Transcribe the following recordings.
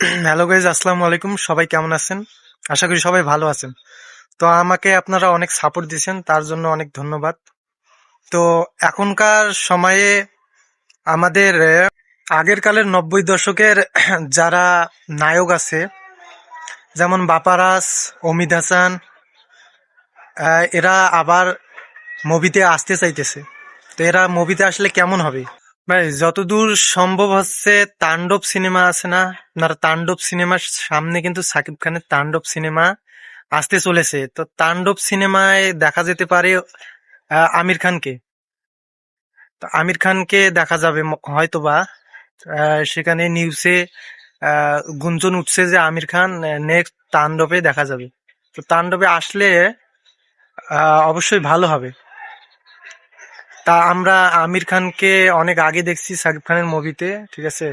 Hello guys, আসসালামু আলাইকুম। সবাই কেমন আছেন? আশা করি সবাই ভালো আছেন। তো আমাকে আপনারা অনেক সাপোর্ট দিয়েছেন, তার জন্য অনেক ধন্যবাদ। তো এখনকার সময়ে আমাদের আগের কালের 90 দশকের যারা নায়ক আছে, যেমন বাপারাস, অমিত হাসান, এরা আবার মুভিতে আসতে চাইতেছে। তো এরা মুভিতে আসলে কেমন হবে? ভাই, যতদূর সম্ভব হচ্ছে তাণ্ডব সিনেমা আছে না, আপনার তাণ্ডব সিনেমার সামনে কিন্তু সাকিব খানের তাণ্ডব সিনেমা আসতে চলেছে। তো তাণ্ডব সিনেমায় দেখা যেতে পারে আমির খানকে। তো আমির খানকে দেখা যাবে হয়তোবা। সেখানে নিউজে গুঞ্জন উঠছে যে আমির খান নেক্সট তাণ্ডবে দেখা যাবে। তো তাণ্ডবে আসলে অবশ্যই ভালো হবে। তা আমরা আমির খানকে অনেক আগে দেখছি সাকিব খানের মুভিতে, ঠিক আছে।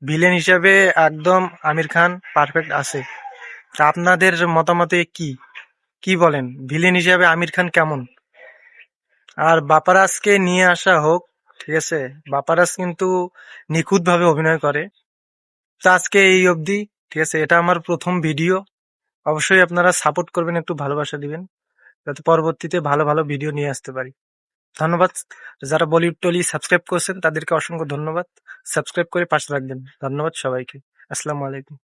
ভিলেন হিসেবে একদম আমির খান পারফেক্ট আছে। তা আপনাদের মতামতে কি কি বলেন, ভিলেন হিসেবে আমির খান কেমন? আর বাপারাজকে নিয়ে আসা হোক, ঠিক আছে। বাপারাজ কিন্তু নিখুঁত ভাবে অভিনয় করে। তো আজকে এই অবধি, ঠিক আছে। এটা আমার প্রথম ভিডিও। অবশ্যই আপনারা সাপোর্ট করবেন, একটু ভালোবাসা দিবেন, যাতে পরবর্তীতে ভালো ভালো ভিডিও নিয়ে আসতে পারি। ধন্যবাদ। যারা বলিউড টলি সাবস্ক্রাইব করছেন তাদেরকে অসংখ্য ধন্যবাদ। সাবস্ক্রাইব করে পাশে রাখবেন। ধন্যবাদ সবাইকে। আসসালামু আলাইকুম।